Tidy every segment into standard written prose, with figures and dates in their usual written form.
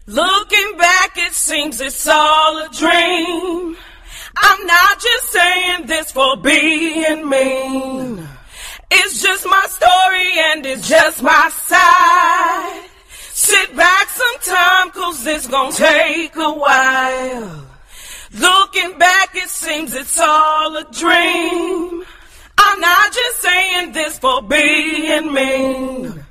Looking back, it seems it's all a dream. I'm not just saying this for being mean. It's just my story and it's just my side. Sit back sometime, 'cause it's gonna take a while. Looking back, it seems it's all a dream. I'm not just saying this for being mean.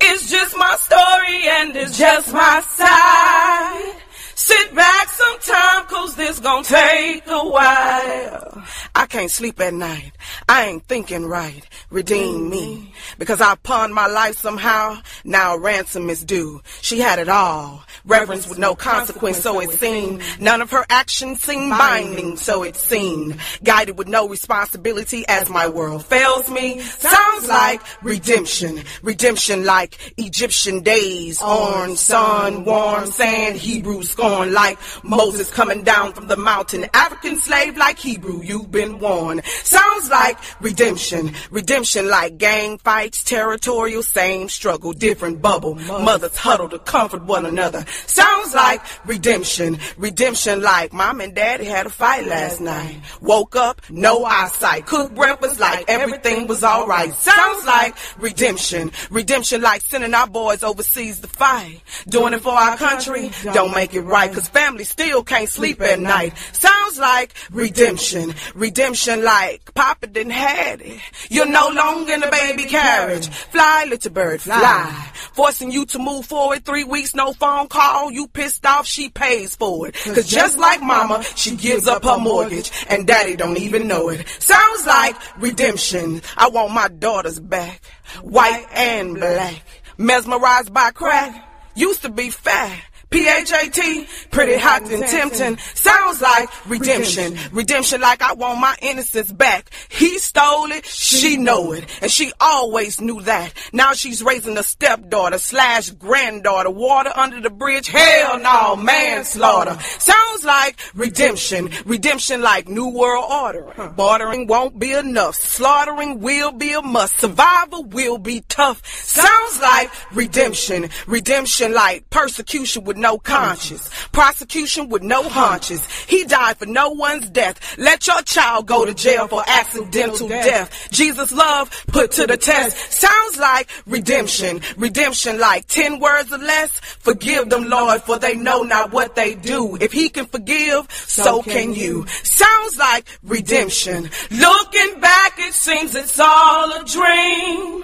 It's just my story and it's just my side. Sit back sometime, 'cause this gon' take a while. I can't sleep at night. I ain't thinking right. Redeem me. Because I pawned my life somehow. Now a ransom is due. She had it all. Reverence with no consequence, so it seemed. None of her actions seemed binding, so it seemed. Guided with no responsibility as my world fails me. Sounds like redemption. Redemption like Egyptian days. Orange sun, warm sand, Hebrew scorn like Moses coming down from the mountain. African slave like Hebrew, you've been warned. Sounds like redemption. Redemption like gang fights, territorial, same struggle, different bubble. Mothers huddle to comfort one another. Sounds like redemption. Redemption like mom and daddy had a fight last night. Woke up, no eyesight. Cooked breakfast like everything was alright. Sounds like redemption. Redemption like sending our boys overseas to fight. Doing it for our country, don't make it right. 'Cause family still can't sleep at night. Sounds like redemption. Redemption like Papa didn't had it. You're no longer in a baby carriage. Fly, little bird, fly. Forcing you to move forward 3 weeks, no phone call. You pissed off, she pays for it. 'Cause just like mama, she gives up her mortgage. And daddy don't even know it. Sounds like redemption. I want my daughters back. White and black. Mesmerized by crack. Used to be fat. PHAT, pretty hot and tempting. Sounds like redemption. Redemption like I want my innocence back. He stole it, she know it. And she always knew that. Now she's raising a stepdaughter / granddaughter. Water under the bridge, hell no, manslaughter. Sounds like redemption. Redemption like new world order. Bartering won't be enough. Slaughtering will be a must. Survival will be tough. Sounds like redemption. Redemption like persecution with no conscience. Prosecution with no haunches. He died for no one's death. Let your child go to jail for accidental death. Jesus' love put to the test. Sounds like redemption. Redemption like 10 words or less. Forgive them, Lord, for they know not what they do. If he can forgive, so can you. Sounds like redemption. Looking back, it seems it's all a dream.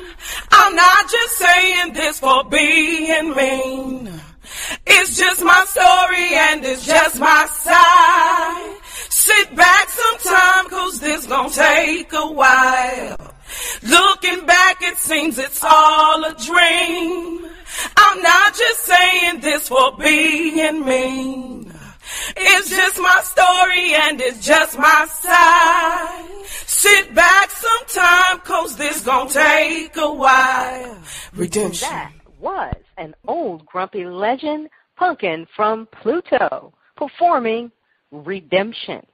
I'm not just saying this for being mean. It's just my story and it's just my side. Sit back sometime, 'cause this gon' take a while. Looking back, it seems it's all a dream. I'm not just saying this for being mean. It's just my story and it's just my side. Sit back sometime, 'cause this gon' take a while. Redemption. That was an old grumpy legend, Punkin from Pluto, performing Redemption.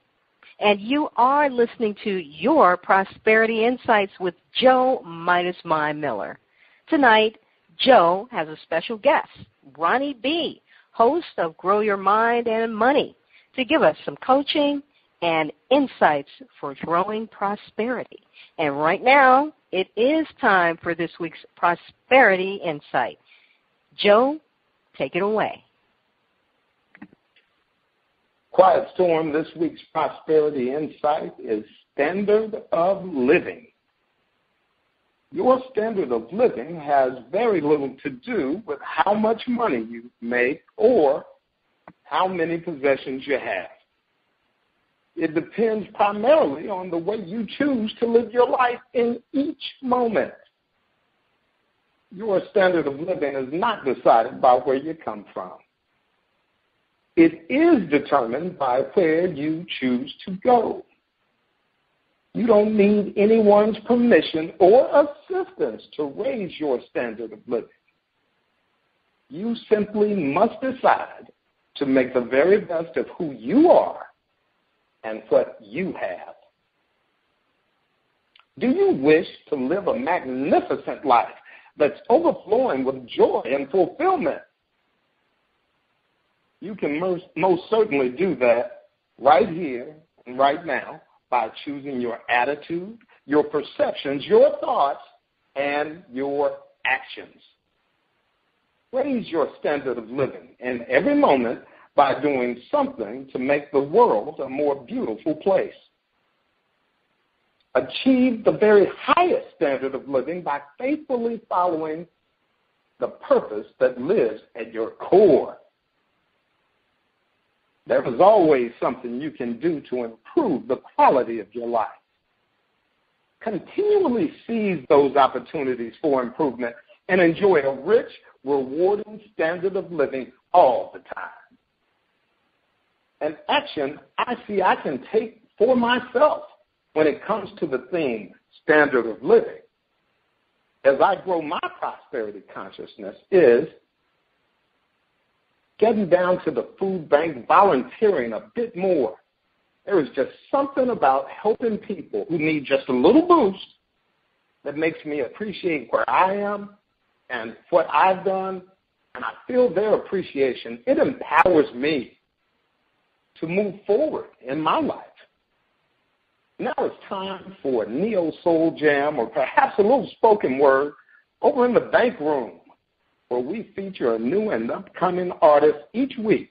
And you are listening to Your Prosperity Insights with Joe Midas Mind Miller. Tonight, Joe has a special guest, Ronnie B., host of Grow Your Mind and Money, to give us some coaching and insights for growing prosperity. And right now, it is time for this week's Prosperity Insight. Joe, take it away. Quiet Storm, this week's Prosperity Insight is standard of living. Your standard of living has very little to do with how much money you make or how many possessions you have. It depends primarily on the way you choose to live your life in each moment. Your standard of living is not decided by where you come from. It is determined by where you choose to go. You don't need anyone's permission or assistance to raise your standard of living. You simply must decide to make the very best of who you are and what you have. Do you wish to live a magnificent life that's overflowing with joy and fulfillment? You can most certainly do that right here and right now by choosing your attitude, your perceptions, your thoughts, and your actions. Raise your standard of living in every moment by doing something to make the world a more beautiful place. Achieve the very highest standard of living by faithfully following the purpose that lives at your core. There is always something you can do to improve the quality of your life. Continually seize those opportunities for improvement and enjoy a rich, rewarding standard of living all the time. An action I can take for myself when it comes to the theme standard of living, as I grow my prosperity consciousness, is getting down to the food bank, volunteering a bit more. There is just something about helping people who need just a little boost that makes me appreciate where I am and what I've done, and I feel their appreciation. It empowers me to move forward in my life. Now it's time for a neo-soul jam or perhaps a little spoken word over in the bank room, where we feature a new and upcoming artist each week.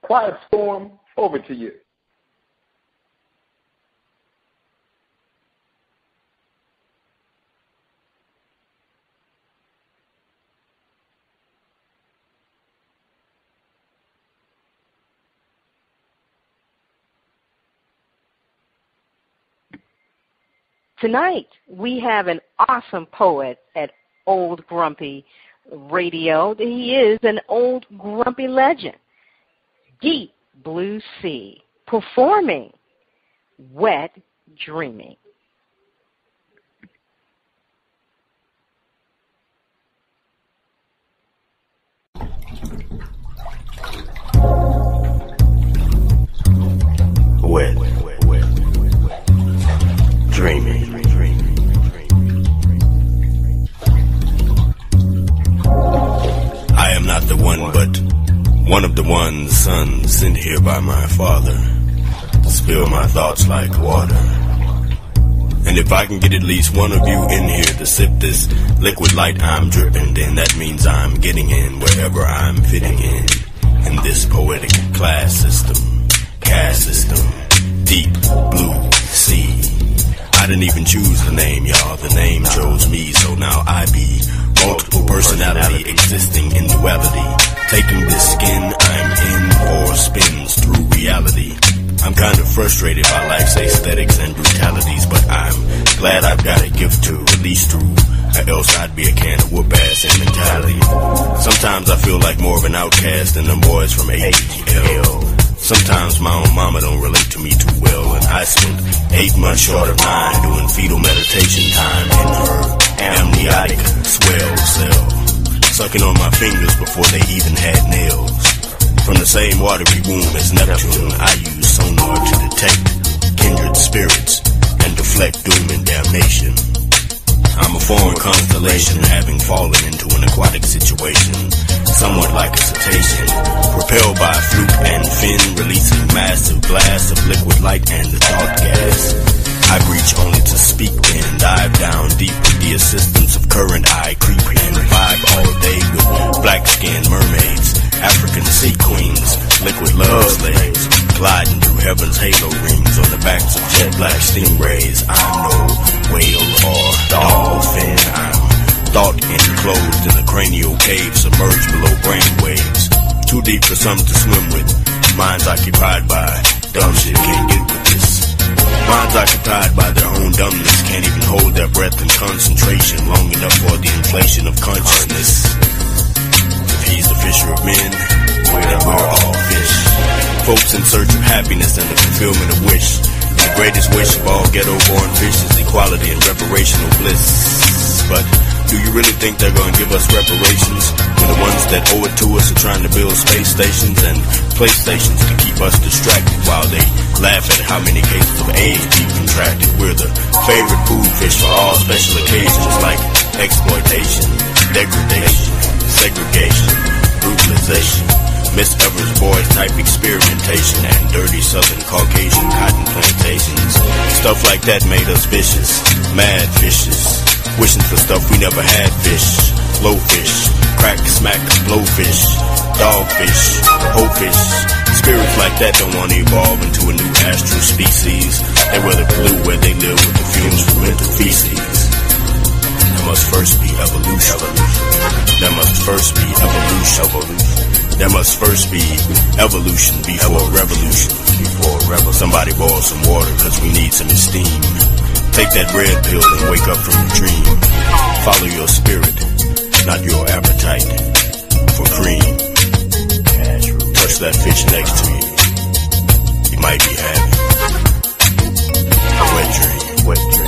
Quiet Storm, over to you. Tonight, we have an awesome poet at Old Grumpy Radio. He is an old grumpy legend, Deep Blue Sea, performing Wet Dreaming. Wet dreaming. I am not the one, but one of the ones, son, sent here by my father to spill my thoughts like water. And if I can get at least one of you in here to sip this liquid light I'm dripping, then that means I'm getting in wherever I'm fitting in this poetic class system, caste system, deep blue sea. I didn't even choose the name, y'all. The name chose me, so now I be multiple personality existing in duality. Taking this skin I'm in for spins through reality. I'm kind of frustrated by life's aesthetics and brutalities, but I'm glad I've got a gift to release through, or else I'd be a can of whoop-ass in mentality. Sometimes I feel like more of an outcast than them boys from ATL. Sometimes my own mama don't relate to me too well, and I spent 8 months short of 9 doing fetal meditation time in her amniotic swell cell, sucking on my fingers before they even had nails. From the same watery womb as Neptune, I use sonar to detect kindred spirits and deflect doom and damnation. I'm a foreign constellation, having fallen into an aquatic situation, somewhat like a cetacean, propelled by fluke and fin, releasing massive blasts of liquid light and the thought gas. I reach only to speak then, dive down deep with the assistance of current eye, creep in, vibe all day with black-skinned mermaids, African sea queens, liquid love slaves, gliding through heaven's halo rings on the backs of jet black stingrays. I'm no whale or dolphin. I'm thought enclosed in a cranial cave, submerged below brain waves. Too deep for some to swim with. Minds occupied by dumb shit, can't get with this. Minds occupied by their own dumbness, can't even hold their breath in concentration long enough for the inflation of consciousness. If he's the fisher of men, then we're all fish. Folks in search of happiness and the fulfillment of wish. The greatest wish of all ghetto-born fish is equality and reparational bliss. But do you really think they're going to give us reparations when the ones that owe it to us are trying to build space stations and playstations to keep us distracted while they laugh at how many cases of AIDS we've contracted? We're the favorite food fish for all special occasions like exploitation, degradation, segregation, brutalization, Miss Evers boy type experimentation and dirty southern Caucasian cotton plantations. Stuff like that made us vicious, mad fishes, wishing for stuff we never had. Fish, blowfish, crack, smack, blowfish, dogfish, hoefish. Spirits like that don't want to evolve into a new astral species. They rather pollute where they live with the fumes from mental feces. There must first be evolution. There must first be evolution. There must first be evolution before revolution. Somebody boil some water because we need some esteem. Take that red pill and wake up from your dream. Follow your spirit, not your appetite for cream. Touch that fish next to you. You might be having a wet dream. Wet dream.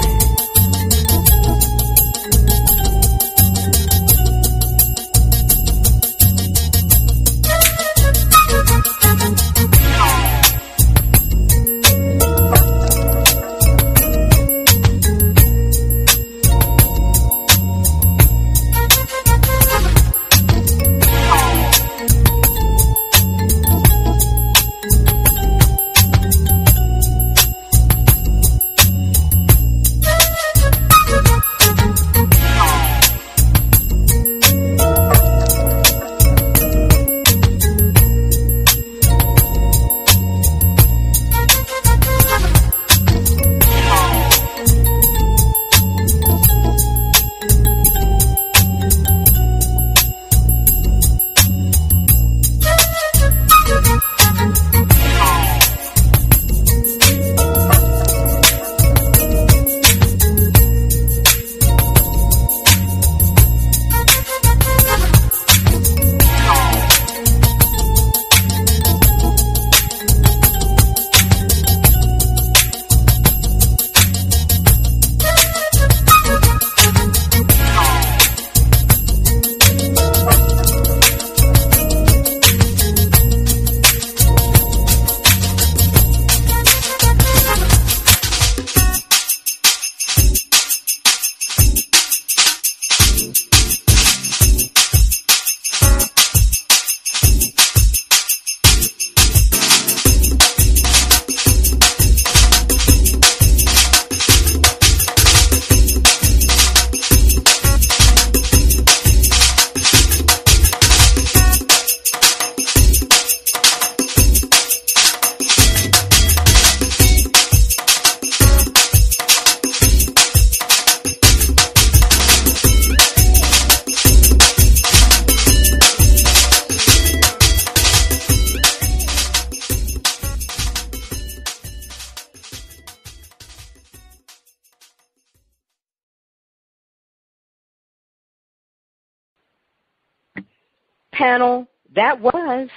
Panel, that was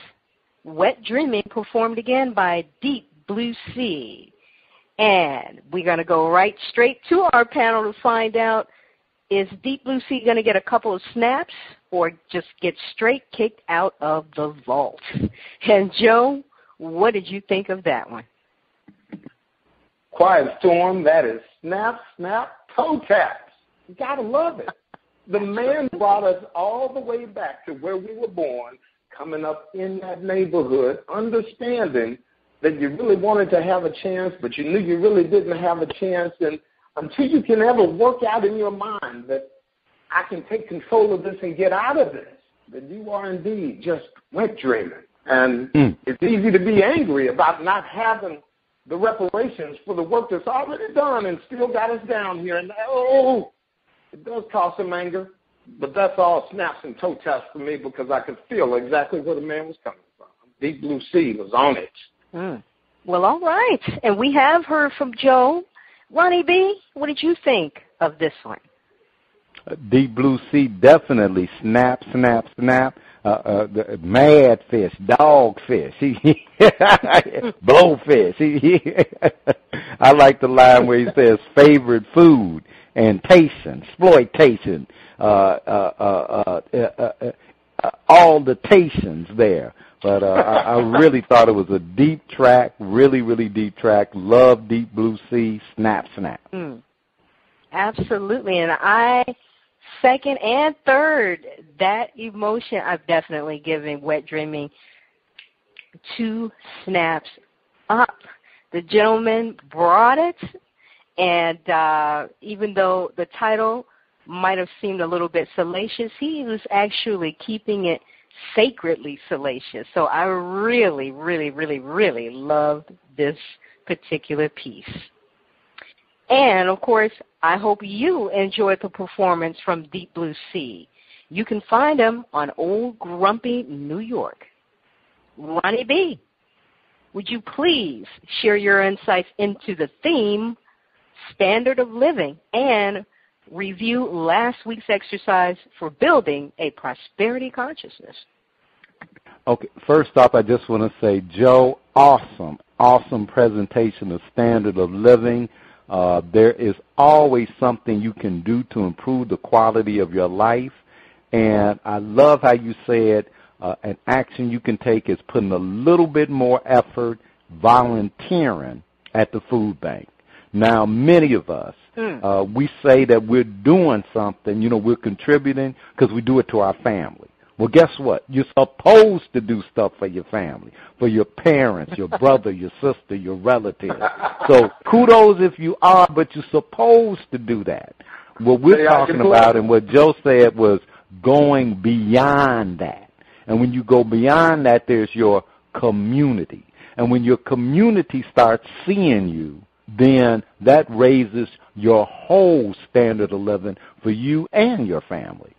Wet Dreaming, performed again by Deep Blue Sea. And we're going to go right straight to our panel to find out, is Deep Blue Sea going to get a couple of snaps or just get straight kicked out of the vault? And Joe, what did you think of that one? Quiet Storm, that is snap, snap, toe taps. You got to love it. The man brought us all the way back to where we were born, coming up in that neighborhood, understanding that you really wanted to have a chance, but you knew you really didn't have a chance. And until you can ever work out in your mind that I can take control of this and get out of this, then you are indeed just wet dreaming. And it's easy to be angry about not having the reparations for the work that's already done and still got us down here. And, it does cause some anger, but that's all snaps and toe taps for me because I could feel exactly where the man was coming from. Deep Blue Sea was on it. Well, all right. And we have heard from Joe. Ronnie B., what did you think of this one? Deep Blue Sea, definitely snap, snap, snap. Mad fish, dog fish, blowfish. I like the line where he says favorite food and exploitation, all the tations there. But I really thought it was a deep track, really, really deep track. Love Deep Blue Sea, snap, snap. Absolutely, and I second and third that emotion. I've definitely given Wet Dreaming 2 snaps up. The gentleman brought it, and even though the title might have seemed a little bit salacious, he was actually keeping it sacredly salacious. So I really, really, really, really loved this particular piece. And, of course, I hope you enjoyed the performance from Deep Blue Sea. You can find him on Old Grumpy, New York. Ronnie B., would you please share your insights into the theme, standard of living, and review last week's exercise for building a prosperity consciousness? Okay, first off, I just want to say, Joe, awesome presentation of standard of living. There is always something you can do to improve the quality of your life. And I love how you said an action you can take is putting a little bit more effort, volunteering at the food bank. Now, many of us, we say that we're doing something, we're contributing because we do it to our family. Well, guess what? You're supposed to do stuff for your family, for your parents, your brother, your sister, your relatives. So kudos if you are, but you're supposed to do that. What we're talking about and what Joe said was going beyond that. And when you go beyond that, there's your community. And when your community starts seeing you, then that raises your whole standard of living for you and your family.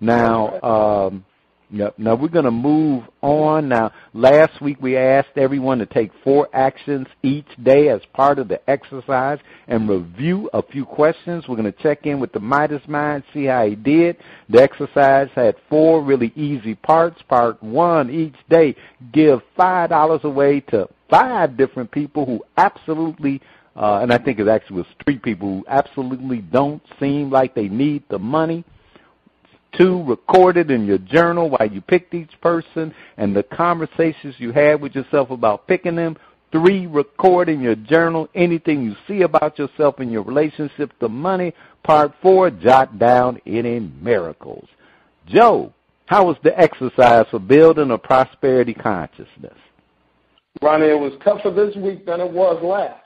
Now, now we're going to move on. Now, last week we asked everyone to take 4 actions each day as part of the exercise and review a few questions. We're going to check in with the Midas Mind, see how he did. The exercise had 4 really easy parts. Part 1, each day, give $5 away to 5 different people who absolutely, and I think it actually was 3 people who absolutely don't seem like they need the money. 2, record it in your journal while you picked each person and the conversations you had with yourself about picking them. 3, record in your journal anything you see about yourself in your relationship to money. Part 4, jot down any miracles. Joe, how was the exercise for building a prosperity consciousness? Ronnie, it was tougher this week than it was last.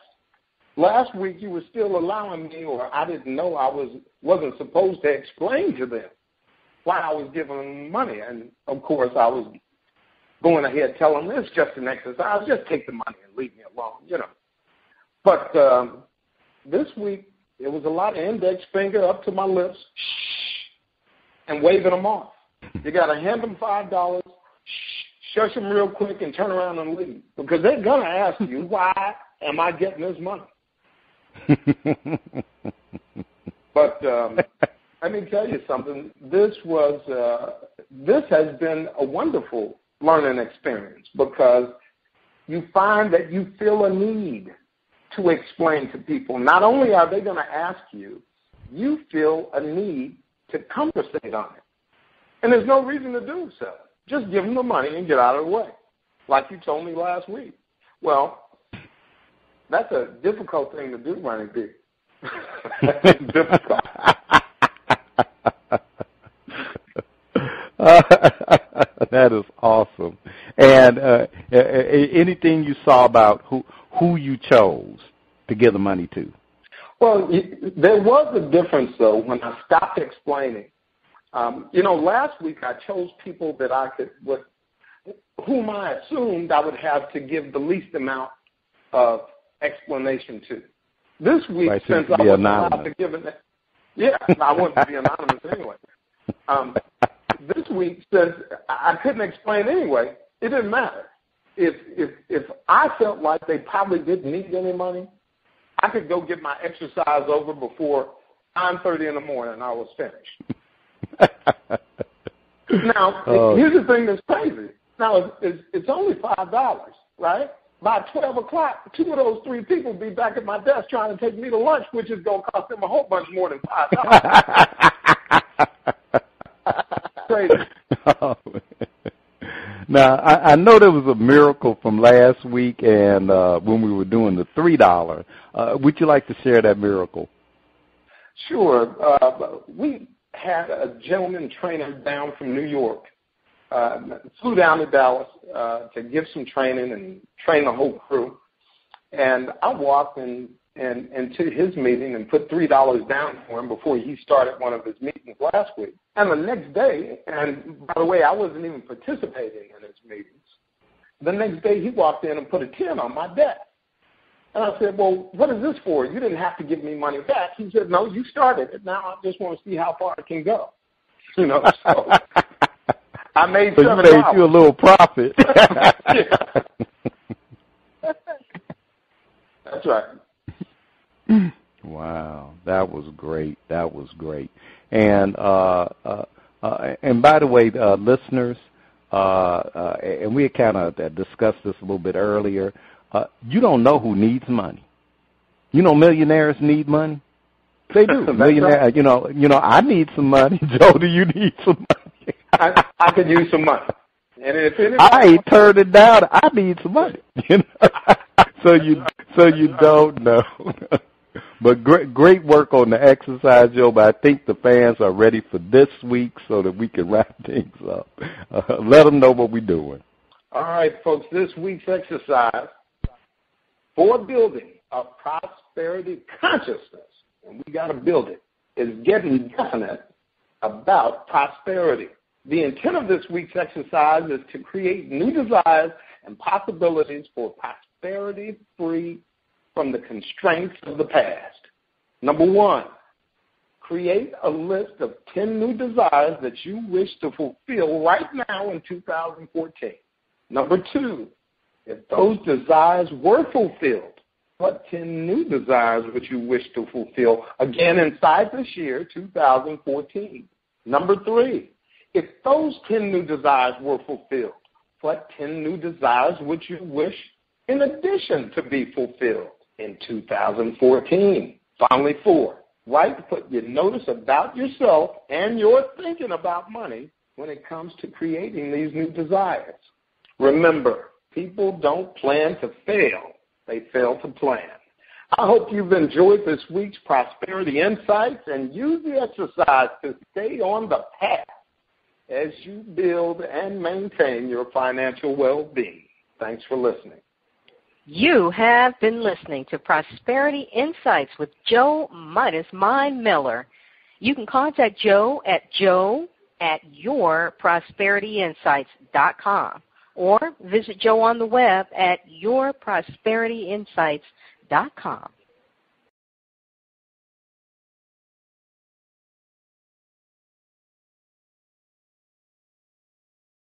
Last week you were still allowing me, or I didn't know I wasn't supposed to explain to them why I was giving them money. And, of course, I was going ahead telling them it's just an exercise. Just take the money and leave me alone, But this week, it was a lot of index finger up to my lips and waving them off. You got to hand them $5, shush them real quick, and turn around and leave. Because they're going to ask you, why am I getting this money? But let me tell you something. This has been a wonderful learning experience because you find that you feel a need to explain to people. Not only are they going to ask you, you feel a need to conversate on it. And there's no reason to do so. Just give them the money and get out of the way, like you told me last week. Well, that's a difficult thing to do, Ronnie B. It's difficult. That is awesome. And anything you saw about who you chose to give the money to? Well, there was a difference, though, when I stopped explaining. Last week I chose people that whom I assumed I would have to give the least amount of explanation to. This week, right, since I wasn't allowed to give it, I wanted to be anonymous anyway. This week, since I couldn't explain anyway, it didn't matter. If I felt like they probably didn't need any money, I could go get my exercise over before 9:30 in the morning and I was finished. Now, here's the thing that's crazy. Now, it's only $5, right? By 12 o'clock, 2 of those 3 people will be back at my desk trying to take me to lunch, which is going to cost them a whole bunch more than $5. Crazy. Now, I know there was a miracle from last week and when we were doing the $3. Would you like to share that miracle? Sure. We had a gentleman trainer down from New York flew down to Dallas to give some training and train the whole crew. And I walked into his meeting and put $3 down for him before he started one of his meetings last week. And the next day, and by the way, I wasn't even participating in his meetings. The next day, he walked in and put a 10 on my desk. And I said, well, what is this for? You didn't have to give me money back. He said, no, you started it. Now I just want to see how far it can go. You know, so I made $7. So you made you a little profit. That's right. Wow, that was great. That was great. And by the way, listeners, and we kind of discussed this a little bit earlier. You don't know who needs money. You know, millionaires need money. They do. Millionaire. You know, I need some money. Joe, do you need some money? I could use some money. And if I ain't turned it down. I need some money. You know? So you don't know. But great work on the exercise, Joe. But I think the fans are ready for this week so that we can wrap things up. Let them know what we're doing. All right, folks. This week's exercise for building a prosperity consciousness, and we got to build it, is getting definite about prosperity. The intent of this week's exercise is to create new desires and possibilities for prosperity free from the constraints of the past. Number 1, create a list of 10 new desires that you wish to fulfill right now in 2014. Number 2, if those desires were fulfilled, what 10 new desires would you wish to fulfill again inside this year, 2014? Number 3, if those 10 new desires were fulfilled, what 10 new desires would you wish in addition to be fulfilled in 2014? Finally, 4, write what you notice about yourself and your thinking about money when it comes to creating these new desires. Remember, people don't plan to fail. They fail to plan. I hope you've enjoyed this week's Prosperity Insights and use the exercise to stay on the path as you build and maintain your financial well-being. Thanks for listening. You have been listening to Prosperity Insights with Joe Midas Mind Miller. You can contact Joe at yourprosperityinsights.com or visit Joe on the web at yourprosperityinsights.com.